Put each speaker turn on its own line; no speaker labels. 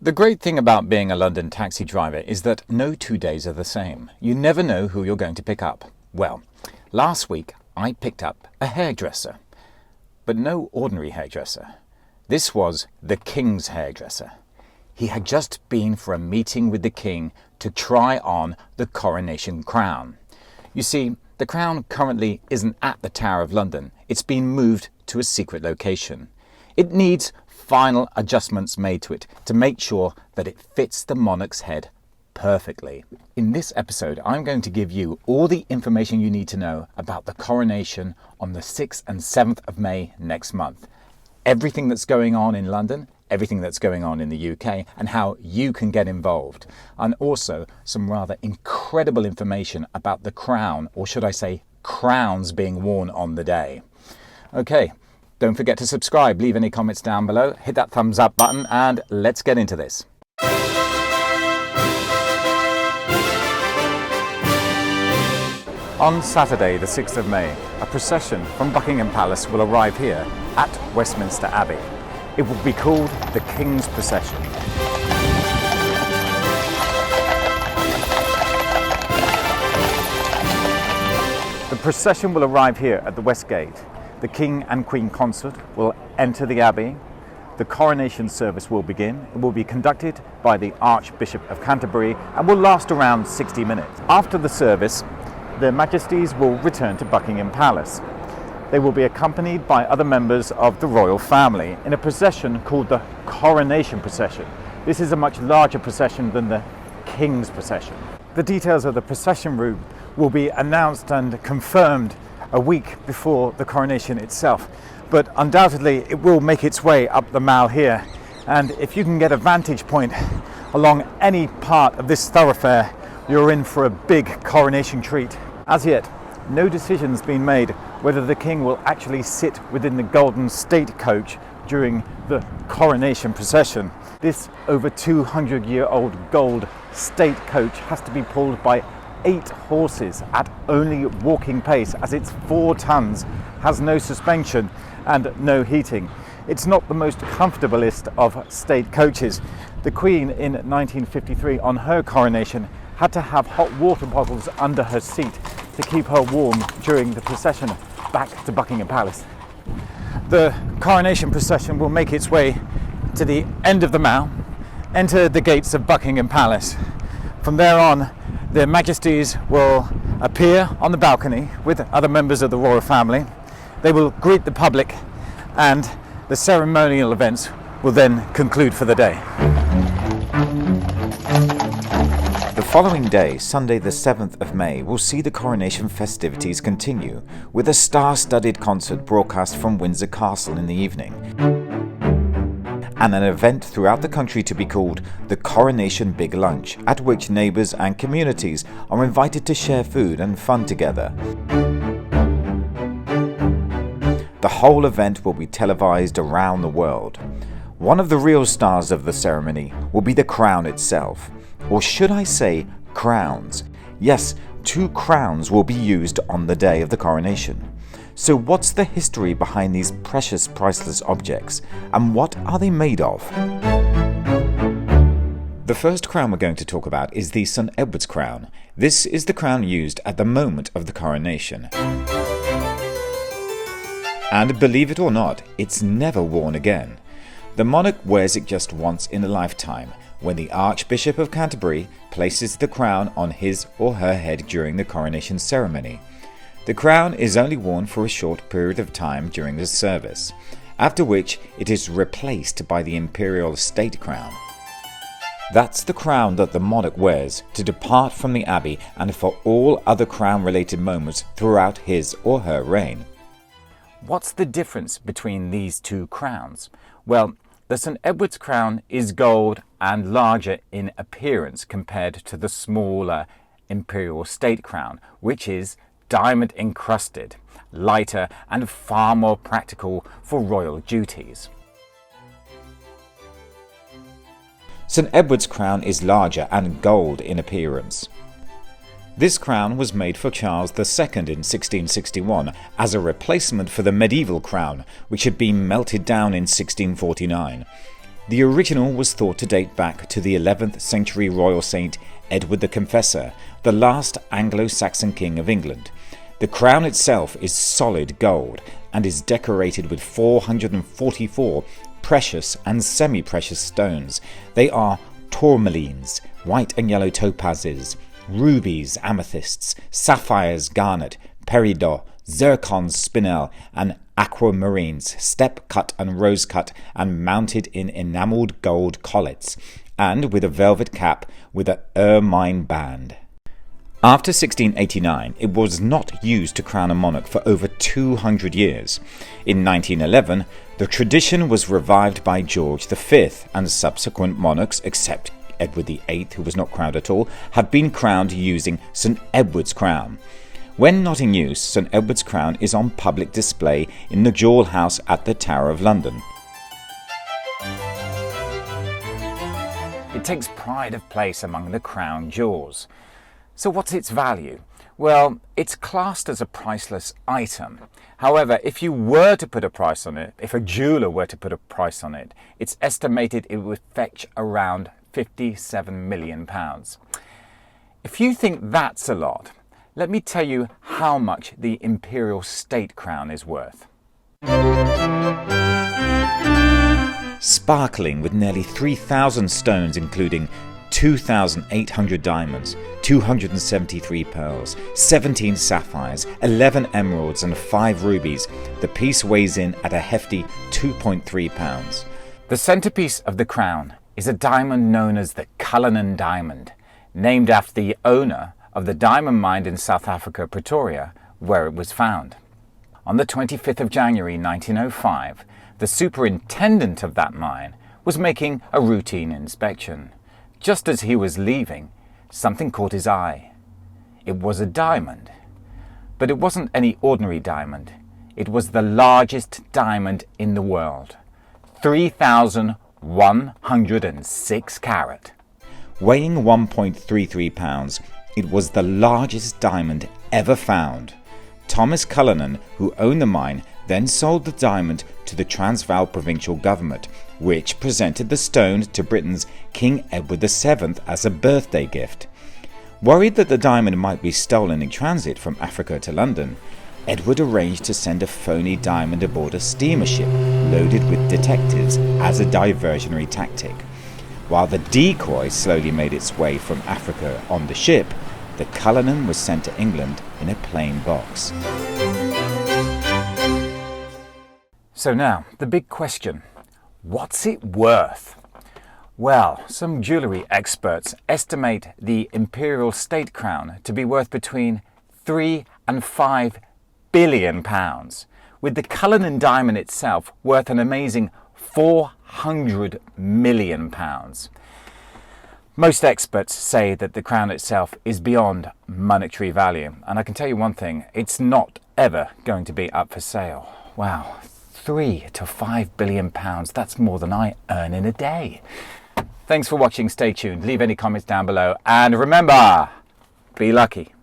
The great thing about being a London taxi driver is that no 2 days are the same. You never know who you're going to pick up. Well, last week I picked up a hairdresser, but no ordinary hairdresser. This was the King's hairdresser. He had just been for a meeting with the King to try on the Coronation crown. You see, the crown currently isn't at the Tower of London. It's been moved to a secret location. It needs final adjustments made to it to make sure that it fits the monarch's head perfectly. In this episode, I'm going to give you all the information you need to know about the coronation on the 6th and 7th of May next month. Everything that's going on in London, everything that's going on in the UK, and how you can get involved. And also some rather incredible information about the crown, or should I say crowns being worn on the day. Okay. Don't forget to subscribe, leave any comments down below, hit that thumbs up button, and let's get into this. On Saturday, the 6th of May, a procession from Buckingham Palace will arrive here at Westminster Abbey. It will be called the King's Procession. The procession will arrive here at the West Gate. The King and Queen Consort will enter the Abbey. The coronation service will begin. It will be conducted by the Archbishop of Canterbury and will last around 60 minutes. After the service, their Majesties will return to Buckingham Palace. They will be accompanied by other members of the royal family in a procession called the Coronation Procession. This is a much larger procession than the King's Procession. The details of the procession route will be announced and confirmed a week before the coronation itself, but undoubtedly it will make its way up the Mall here, and if you can get a vantage point along any part of this thoroughfare, you're in for a big coronation treat. As yet, no decision's been made whether the King will actually sit within the golden state coach during the coronation procession. This over 200-year-old gold state coach has to be pulled by 8 horses at only walking pace, as it's 4 tons, has no suspension and no heating. It's not the most comfortablest of state coaches. The Queen in 1953 on her coronation had to have hot water bottles under her seat to keep her warm during the procession back to Buckingham Palace. The coronation procession will make its way to the end of the Mall, enter the gates of Buckingham Palace. From there on, their Majesties will appear on the balcony with other members of the royal family. They will greet the public, and the ceremonial events will then conclude for the day. The following day, Sunday the 7th of May, will see the coronation festivities continue with a star-studded concert broadcast from Windsor Castle in the evening, and an event throughout the country to be called the Coronation Big Lunch, at which neighbours and communities are invited to share food and fun together. The whole event will be televised around the world. One of the real stars of the ceremony will be the crown itself, or should I say crowns. Yes, 2 crowns will be used on the day of the coronation. So what's the history behind these precious, priceless objects, and what are they made of? The first crown we're going to talk about is the St. Edward's crown. This is the crown used at the moment of the coronation. And believe it or not, it's never worn again. The monarch wears it just once in a lifetime, when the Archbishop of Canterbury places the crown on his or her head during the coronation ceremony. The crown is only worn for a short period of time during the service, after which it is replaced by the Imperial state crown. That's the crown that the monarch wears to depart from the Abbey and for all other crown-related moments throughout his or her reign. What's the difference between these 2 crowns? Well, the St. Edward's crown is gold and larger in appearance compared to the smaller Imperial state crown, which is diamond encrusted, lighter and far more practical for royal duties. St. Edward's crown is larger and gold in appearance. This crown was made for Charles II in 1661 as a replacement for the medieval crown, which had been melted down in 1649. The original was thought to date back to the 11th century royal saint Edward the Confessor, the last Anglo-Saxon king of England. The crown itself is solid gold and is decorated with 444 precious and semi-precious stones. They are tourmalines, white and yellow topazes, rubies, amethysts, sapphires, garnet, peridot, zircons, spinel, and aquamarines, step-cut and rose-cut, and mounted in enamelled gold collets, and with a velvet cap with an ermine band. After 1689, it was not used to crown a monarch for over 200 years. In 1911, the tradition was revived by George V, and subsequent monarchs, except Edward VIII, who was not crowned at all, have been crowned using St Edward's crown. When not in use, St Edward's crown is on public display in the Jewel House at the Tower of London. It takes pride of place among the crown jewels. So what's its value? Well, it's classed as a priceless item. However, if you were to put a price on it, if a jeweller were to put a price on it, it's estimated it would fetch around £57 million. If you think that's a lot, let me tell you how much the Imperial state crown is worth. Sparkling with nearly 3,000 stones, including 2,800 diamonds, 273 pearls, 17 sapphires, 11 emeralds and 5 rubies, the piece weighs in at a hefty 2.3 pounds. The centrepiece of the crown is a diamond known as the Cullinan Diamond, named after the owner of the diamond mine in South Africa, Pretoria, where it was found. On the 25th of January 1905, the superintendent of that mine was making a routine inspection. Just as he was leaving, something caught his eye. It was a diamond. But it wasn't any ordinary diamond. It was the largest diamond in the world. 3,106 carat. Weighing 1.33 pounds, it was the largest diamond ever found. Thomas Cullinan, who owned the mine, then sold the diamond to the Transvaal provincial government, which presented the stone to Britain's King Edward VII as a birthday gift. Worried that the diamond might be stolen in transit from Africa to London, Edward arranged to send a phony diamond aboard a steamer ship loaded with detectives as a diversionary tactic. While the decoy slowly made its way from Africa on the ship, the Cullinan was sent to England in a plain box. So now, the big question. What's it worth? Well, some jewellery experts estimate the Imperial state crown to be worth between £3 and £5 billion, with the Cullinan diamond itself worth an amazing £400 million. Most experts say that the crown itself is beyond monetary value, and I can tell you one thing, it's not ever going to be up for sale. Wow, £3 to £5 billion, that's more than I earn in a day. Thanks for watching, stay tuned, leave any comments down below, and remember, be lucky.